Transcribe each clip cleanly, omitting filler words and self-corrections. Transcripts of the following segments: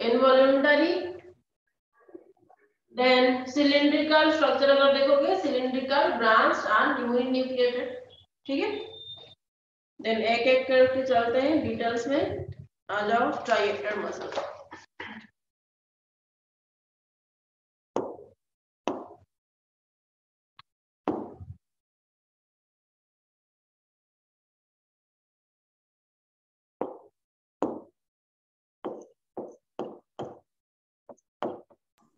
Involuntary, then cylindrical structure अगर देखोगे cylindrical, branch and uninucleated, ठीक है। देन एक एक करके चलते हैं डिटेल्स में, आ जाओ ट्राइहेड्रल मसल।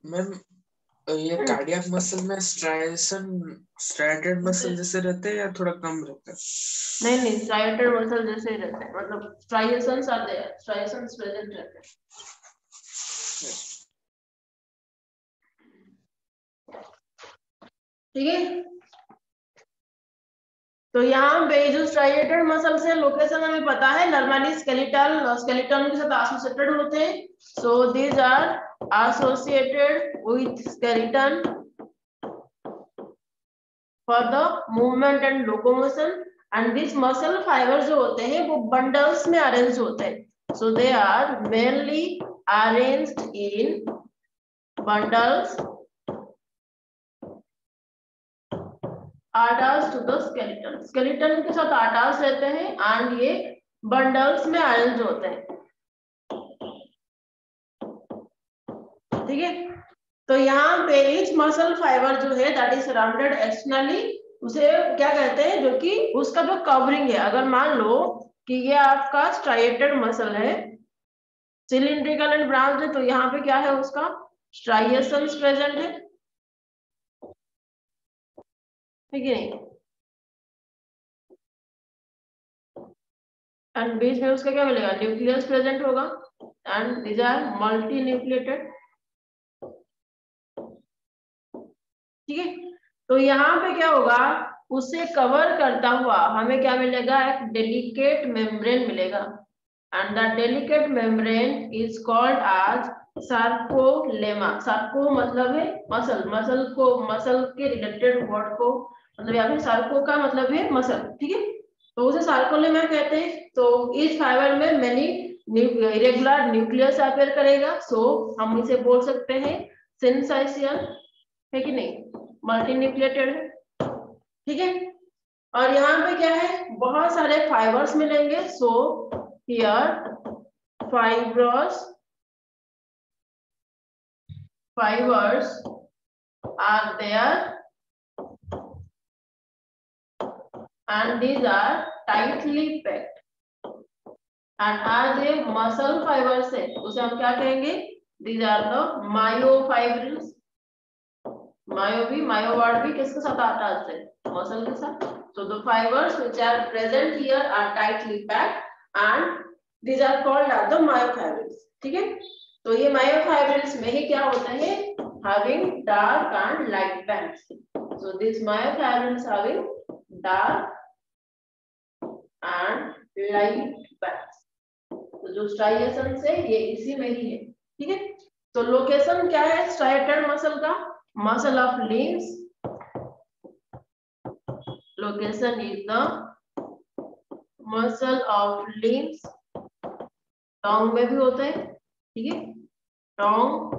मैम ये कार्डियक मसल में स्ट्राइएटेड मसल जैसे रहते हैं या थोड़ा कम रहता है? नहीं स्ट्राइएटेड मसल जैसे ही रहते हैं, मतलब striations are there, striations present रहते हैं, ठीक है। तो यहाँ पे जो स्ट्राइएटेड मसल से लोकेशन हमें पता है, नॉर्मली स्केलेटन के साथ एसोसिएटेड होते हैं, so these are associated with skeleton for the movement and locomotion, and this muscle fibres जो होते हैं वो बंडल्स में अरेंज होते हैं, so they are mainly arranged in bundles attached to the skeleton, skeleton के साथ अटैच रहते हैं एंड ये बंडल्स में अरेंज होते हैं, ठीक है। तो यहाँ पे ईच मसल फाइबर जो है दैट इज सराउंडेड एक्सटर्नली, उसे क्या कहते हैं, जो कि उसका जो कवरिंग है, अगर मान लो कि ये आपका स्ट्राइएटेड मसल है, सिलिंड्रिकल एंड ब्रांच है, तो यहाँ पे क्या है, उसका स्ट्राइएशंस प्रेजेंट है, ठीक है। एंड बीच में उसका क्या मिलेगा, न्यूक्लियस प्रेजेंट होगा, and these are multi nucleated, ठीक है। तो यहाँ पे क्या होगा, उसे कवर करता हुआ हमें क्या मिलेगा, एक डेलिकेट मेम्ब्रेन मिलेगा, and the delicate membrane is called आज सार्कोलेमा। सार्को मतलब है मसल, मसल को, मसल के रिलेटेड वर्ड को मतलब, या फिर सार्को का मतलब है मसल, ठीक है, तो उसे सार्कोलेमा कहते हैं। तो इस फाइबर में मैनी इरेगुलर न्यूक्लियस अपेयर करेगा, सो हम इसे बोल सकते हैं सिंसाइशियल, है कि नहीं, मल्टी न्यूक्लिएटेड है, ठीक है। और यहाँ पे क्या है, बहुत सारे फाइबर्स मिलेंगे, so here fibers are there and these are tightly packed, and as a muscle fibers है उसे हम क्या कहेंगे, these are the myofibrils, मायो भी, मायो वर्ड भी किसके साथ आता है, मसल के साथ, so the fibers which are present here are tightly packed and these are called as the myofibrils, ठीक है। तो ये myofibrils में ही क्या होता है, having dark and light bands, so these myofibrils having dark and light bands, तो जो स्ट्राइएशंस है ये इसी में ही है, ठीक है। तो लोकेशन क्या है स्ट्राइएटेड मसल का, muscle of limbs, location is the muscle of limbs, Tong में भी होते हैं, ठीक है, Tong,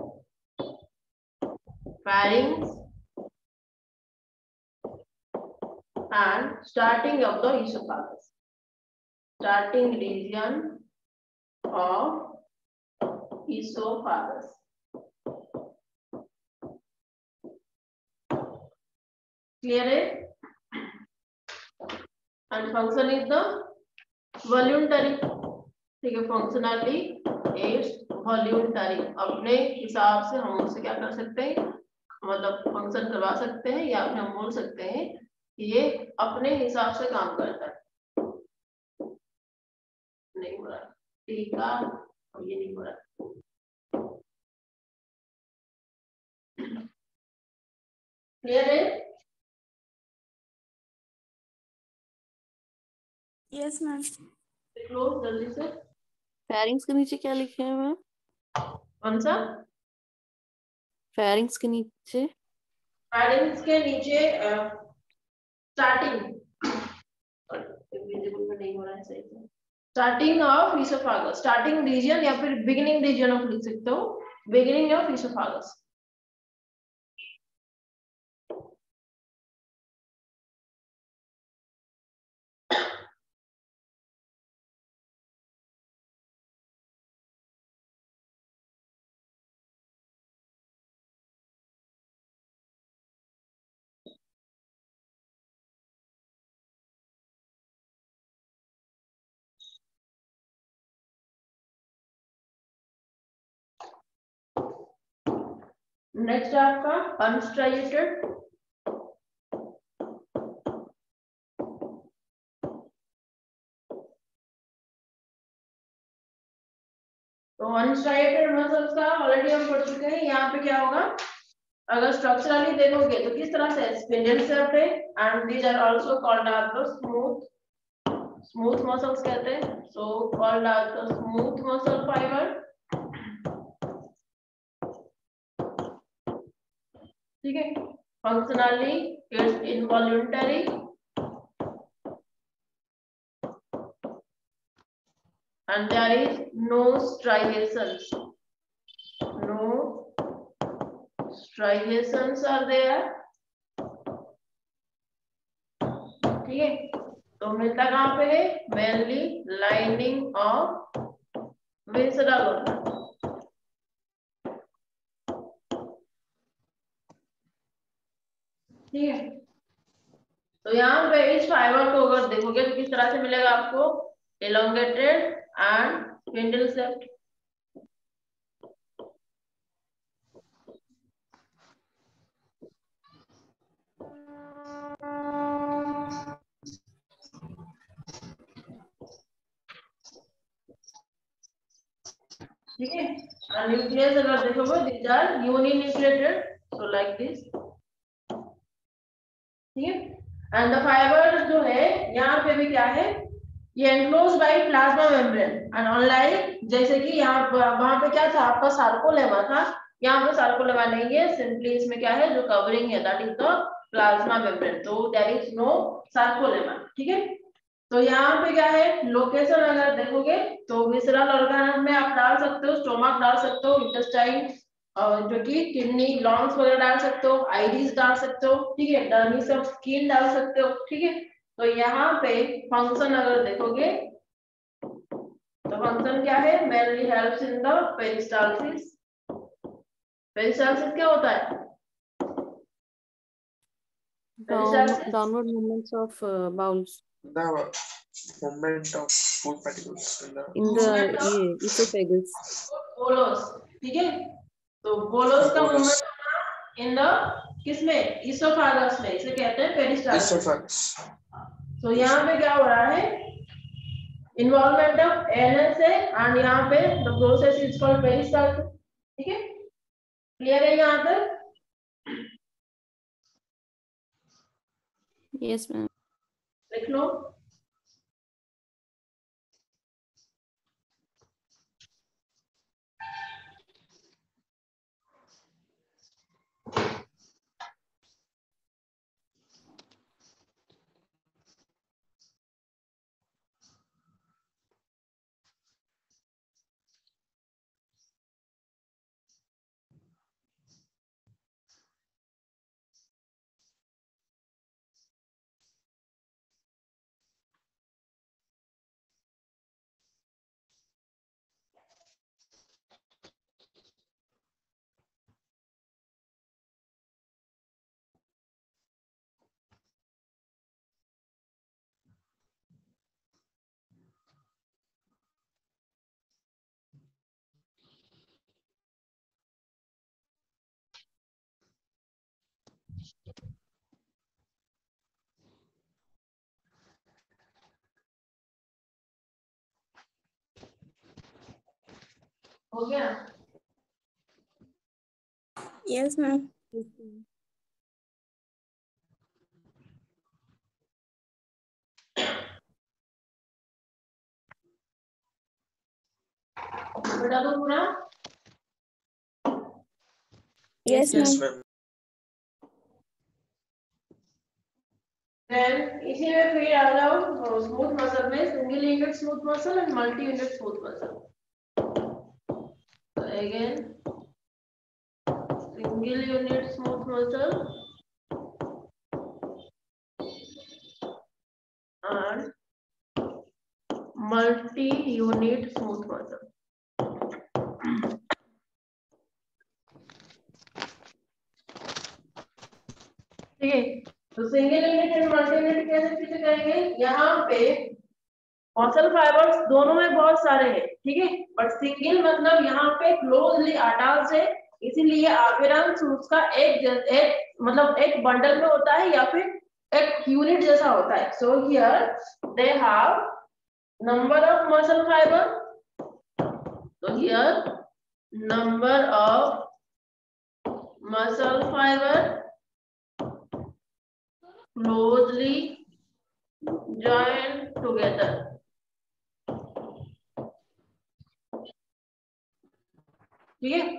pharynx and starting of the esophagus, starting region of esophagus, clear है। and function is the voluntary, ठीक है, फंक्शनली इज वॉल्यूंटरी, अपने हिसाब से हम उससे क्या कर सकते हैं, मतलब फंक्शन करवा सकते हैं, या फिर हम बोल सकते हैं कि ये अपने हिसाब से काम करता है, नहीं हो रहा, ठीक है, और ये नहीं हो रहा, क्लियर है। Yes ma'am. क्लोज जल्दी से, फेरिंग्स के नीचे क्या लिखे हैं मैम, कौन सा, फेरिंग्स के नीचे, फेरिंग्स के नीचे स्टार्टिंग, विजिबल में नहीं हो रहा है सही से, स्टार्टिंग ऑफ ईसोफागस, स्टार्टिंग रीजन या फिर बिगिनिंग रीजन ऑफ लिख सकते हो, बिगिनिंग ऑफ ईसोफागस। नेक्स्ट है आपका अनस्ट्राइएटेड। तो अनस्ट्राइएटेड मसल्स का ऑलरेडी हम पढ़ चुके हैं। यहाँ पे क्या होगा, अगर स्ट्रक्चरली देखोगे तो किस तरह से स्पिंडल सेप्ट है, and these are also called are the smooth muscles कहते हैं, so called are the smooth muscle fiber. ठीक है, functionally it's involuntary and there is no striations, no striations are there। ठीक है, तो मिलता कहाँ पे है, mainly lining of visceral organ. ठीक है, तो यहाँ पे इस फाइबर को अगर देखोगे तो किस तरह से मिलेगा आपको, elongated and spindle shaped। ठीक है, और न्यूक्लियस अगर देखोगे these are uninucleated, so like this। ठीक है, एंड द फाइबर जो है यहाँ पे भी क्या है, ये enclosed by plasma membrane and unlike, जैसे कि यहाँ वहां पे क्या था आपका सार्कोलेमा था, यहाँ पे सार्कोलेमा नहीं है, सिंपली इसमें क्या है जो कवरिंग है that is the plasma membrane, तो देयर इज नो सार्कोलेमा। ठीक है, तो यहाँ पे क्या है लोकेशन अगर देखोगे तो विसरल ऑर्गन में आप डाल सकते हो, स्टोमक डाल सकते हो, इंटेस्टाइन जो कि किडनी लॉन्ग्स वगैरह डाल सकते हो, आईरीज डाल सकते हो। ठीक है, डर्मिस ऑफ स्किन डाल सकते हो। ठीक है, तो यहाँ पे फंक्शन अगर देखोगे तो फंक्शन क्या है, mainly helps in the peristalsis. Peristalsis क्या होता है, peristalsis downward movements of bowels The movement of food particles in the esophagus। बोलोस। ठीक है, तो बोलोस का मूवमेंट इन द किसमें, ईसोफागस में, इसे कहते हैं पेरिस्टाल्सिस। esophagus। तो यहाँ पे क्या हो रहा है, इन्वॉल्वमेंट ऑफ एनएस है एंड यहाँ पे the process is called peristalsis. ठीक है, क्लियर है यहाँ तक? yes ma'am। लिख लो। हो गया? yes ma'am। बता दो पूरा। yes Yes, ma'am। ma'am। Then इसी में फिर आ जाओ स्मूथ मसल में, single unit smooth muscle and multi unit smooth muscle. Again single unit smooth muscle and multi-unit smooth muscle. ठीक है, तो single unit and multi unit कैसे करेंगे? यहाँ पे मसल फाइबर्स दोनों में बहुत सारे हैं, ठीक है, बट सिंगल मतलब यहाँ पे क्लोजली अटैच्ड है, इसीलिए अपियरेंस उसका एक मतलब एक बंडल में होता है या फिर एक यूनिट जैसा होता है. So here they have number of muscle fiber. So here number of muscle fiber closely joined together. ठीक है,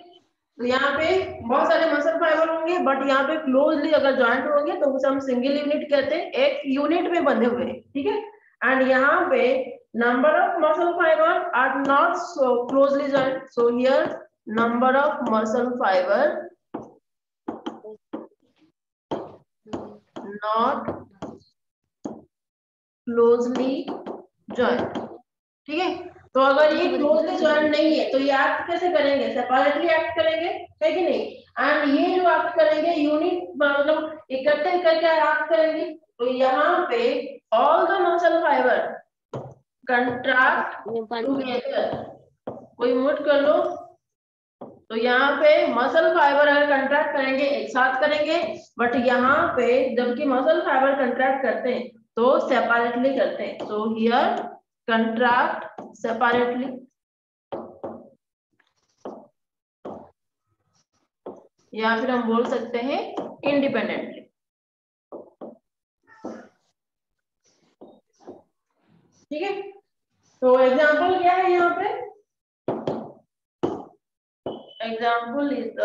तो यहाँ पे बहुत सारे मसल फाइबर होंगे बट यहाँ पे क्लोजली अगर ज्वाइंट होंगे तो उसे हम सिंगल यूनिट कहते हैं, एक यूनिट में बंधे हुए हैं. ठीक है, एंड यहाँ पे number of muscle fiber are not so closely joined. So here number of muscle fiber not closely joined. ठीक है, तो अगर ये क्लोजली ज्वाइंट नहीं है तो ये एक्ट कैसे करेंगे? सेपरेटली एक्ट करेंगे, है कि नहीं? एंड ये जो एक्ट करेंगे यूनिट मतलब इकट्ठे करके एक्ट करेंगे. तो यहाँ पे all the muscle fibre contract together. कोई मूड कर लो. तो यहाँ पे मसल फाइबर अगर कंट्रैक्ट करेंगे एक साथ करेंगे, बट यहाँ पे जबकि मसल फाइबर कंट्रैक्ट करते हैं तो सेपरेटली करते हैं. सो हियर कंट्रैक्ट सेपरेटली या फिर हम बोल सकते हैं इंडिपेंडेंटली. ठीक है, तो एग्जांपल क्या है यहाँ पे? Example is the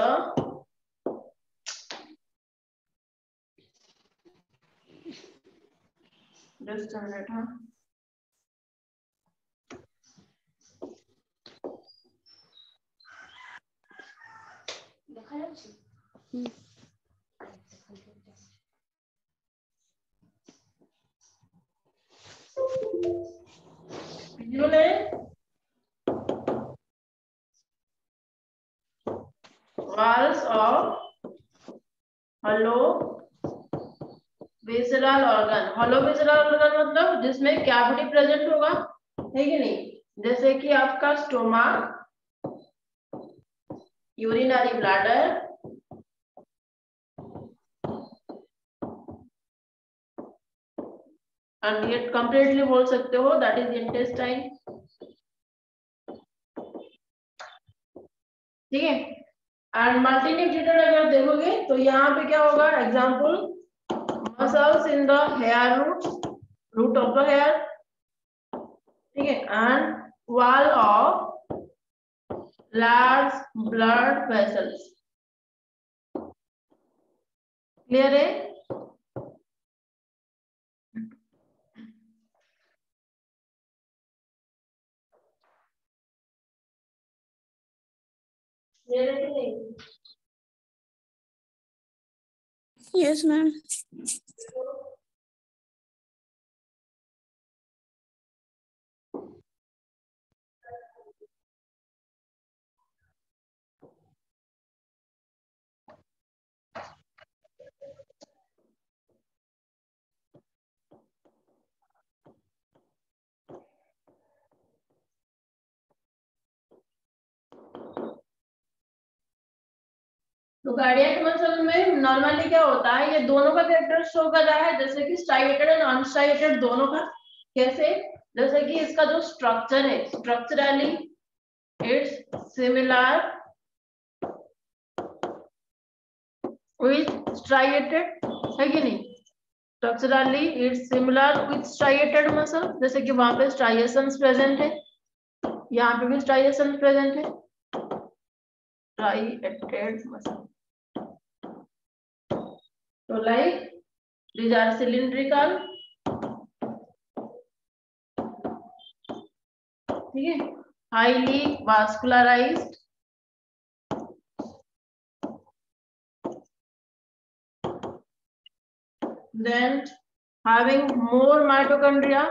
just a minute. हाँ, walls of hollow visceral organ. hollow visceral organ मतलब जिसमें कैविटी प्रेजेंट होगा, है कि नहीं? जैसे कि आपका स्टोमक, यूरिनरी ब्लैडर, एंड ये कंप्लीटली बोल सकते हो दैट इज इंटेस्टाइन. ठीक है, एंड मल्टीन्यूक्लिएटेड अगर देखोगे तो यहाँ पे क्या होगा? Example muscles in the hair root of the hair. ठीक है, and wall of large blood vessels. Clear है? क्लियर है कि नहीं? Yes, ma'am. तो कार्डियक मसल में नॉर्मली क्या होता है? ये दोनों का कैरेक्टर शो कर रहा है, जैसे कि स्ट्राइएटेड एंड अनस्ट्राइएटेड दोनों का. कैसे? जैसे कि इसका जो स्ट्रक्चर है, structurally it's similar with striated, है कि नहीं? Structurally it's similar with striated muscle, जैसे कि वहां पे स्ट्राइएशंस प्रेजेंट है, यहाँ पे भी स्ट्राइएशंस प्रेजेंट है. स्ट्राइएटेड मसल तो लाइक These are cylindrical. ठीक है, highly vascularized. Then having more mitochondria.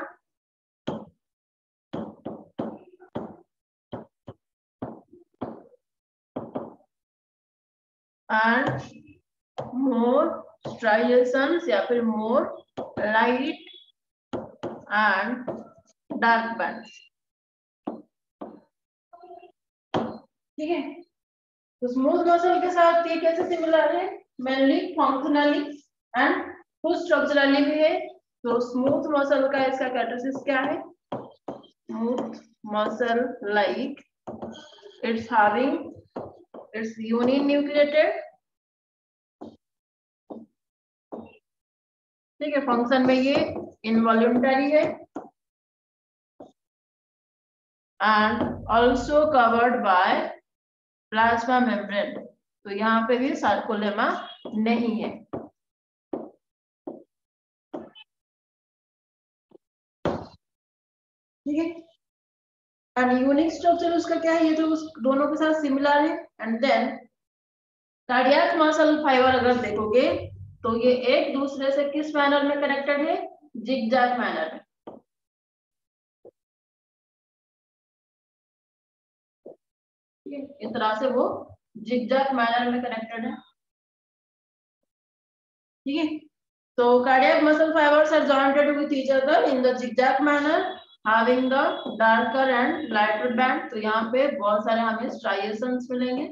And more striations या फिर more light and dark bands. ठीक है, तो स्मूथ मसल के साथ ये कैसे सिमिलर है? मेनली फंक्शनली एंड कुछ स्ट्रक्चरली भी है. तो स्मूथ मसल का इसका कैरेक्टरिस्टिक्स क्या है? Smooth muscle like it's having its uninucleated. ठीक है, फंक्शन में ये इनवॉल्यूंटरी है and also covered by plasma membrane. तो यहाँ पे भी सार्कोलेमा नहीं है. ठीक है, एंड यूनिक स्ट्रक्चर उसका क्या है? ये जो उस दोनों के साथ सिमिलर है. And then cardiac muscle fiber अगर देखोगे तो ये एक दूसरे से किस मैनर में कनेक्टेड है? जिगजैग मैनर में. इस तरह से वो जिगजैग मैनर में कनेक्टेड है. ठीक है, so cardiac muscle fibers are joined with each other in the zigzag manner having the darker and lighter band. तो यहाँ पे बहुत सारे हमें striations मिलेंगे.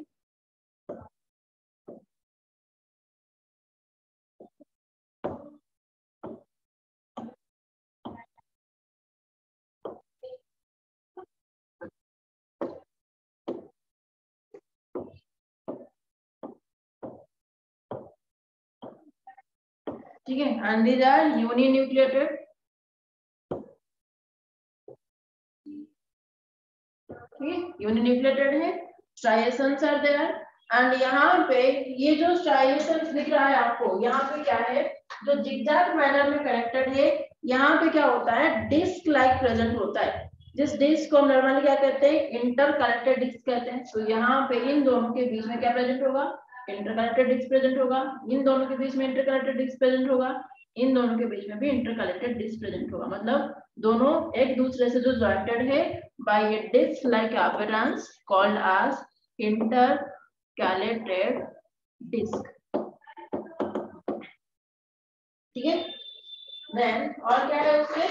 ठीक है, and these are uninucleated. ठीक है, यूनिन्यूक्लिएटेड है. Striations are there. एंड यहाँ पे ये जो स्ट्राइएशंस दिख रहा है आपको, यहाँ पे क्या है? जो जिगजैग मैनर में कनेक्टेड है, यहाँ पे क्या होता है? डिस्क लाइक प्रेजेंट होता है. जिस डिस्क को हम नॉर्मली क्या कहते हैं? इंटरकनेक्टेड डिस्क कहते हैं. तो यहाँ पे इन दोनों के बीच में क्या प्रेजेंट होगा? इंटरकनेक्टेड डिस्क प्रेजेंट होगा. इन दोनों के बीच में इंटरकनेक्टेड डिस्क प्रेजेंट होगा. इन दोनों के बीच में भी इंटरकनेक्टेड डिस्क प्रेजेंट होगा. मतलब दोनों एक दूसरे से जो जॉइंटेड है by a disc-like appearance called as intercalated disc. ठीक है, then और क्या है उससे?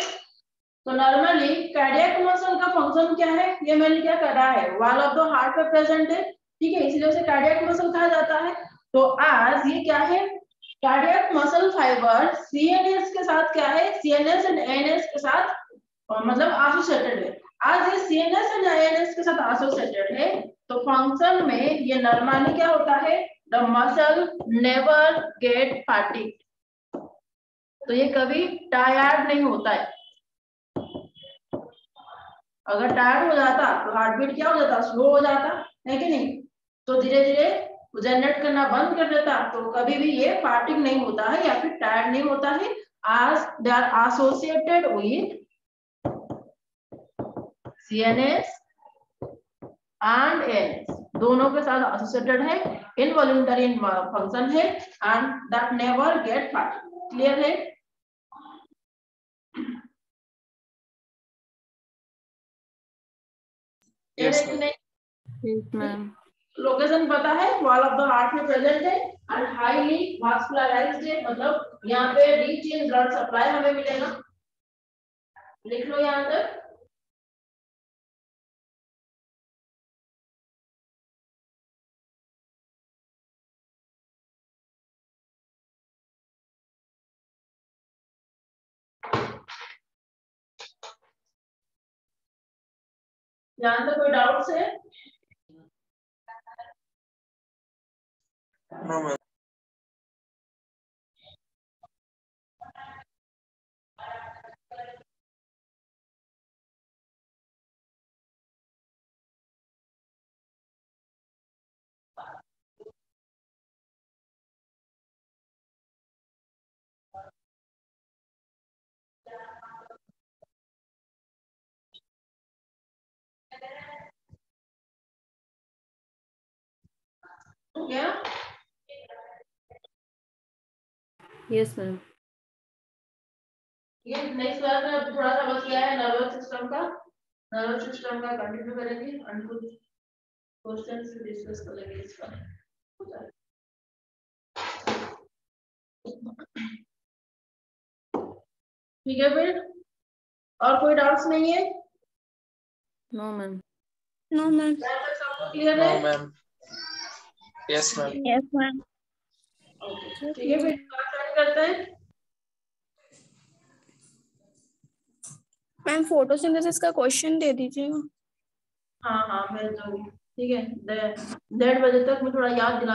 तो नॉर्मली कार्डियक मसल का फंक्शन क्या है? ये मैंने क्या कर रहा है? वॉल ऑफ द हार्ट पे प्रेजेंट है. ठीक है, इसलिए उसे कार्डियक मसल कहा जाता है. तो आज ये क्या है? कार्डियक मसल फाइबर सीएनएस के साथ क्या है? सीएनएस एंड एएनएस के साथ मतलब एसोसिएटेड है. आज ये सीएनएस एंड आईएनएस के साथ एसोसिएटेड है. तो फंक्शन में ये नॉर्मली क्या होता है? The muscle never get fatigued. तो ये कभी टायर्ड नहीं होता है. अगर टायर्ड हो जाता तो हार्ट बीट क्या हो जाता? स्लो हो जाता है कि नहीं? तो धीरे धीरे जनरेट करना बंद कर देता. तो कभी भी ये फैटिग नहीं होता है या फिर टायर्ड नहीं होता है. आज they are associated with CNS and ANS. दोनों के साथ एसोसिएटेड है. इनवॉल्यूंटरी फंक्शन है and that never get fatigue. Clear है? Yes, ma'am. लोकेशन पता है? वॉल ऑफ द हार्ट में प्रेजेंट है एंड हाईली वास्कुलराइज्ड है. मतलब यहाँ पे रिच इन ब्लड सप्लाई हमें मिलेगा. लिख लो यहाँ तक. यहाँ तक कोई डाउट्स है? no, ma'am. क्या? Yes ma'am. ये नेक्स्ट क्लास में थोड़ा सा बस क्या है नर्वस सिस्टम का कंटिन्यू करेंगे एंड कुछ क्वेश्चंस डिस्कस करेंगे इसका। ठीक है फिर, और कोई डाउट्स नहीं है? No ma'am. No ma'am. सबको क्लियर नो है? Ma'am. Yes ma'am. Yes ma'am. Okay ठीक है फिर स्टार्ट करते हैं। मैम फोटोसिंथेसिस का क्वेश्चन दे दीजिएगा। हाँ हाँ मैं दूंगी, ठीक है। 1:30 बजे तक मैं थोड़ा याद दिला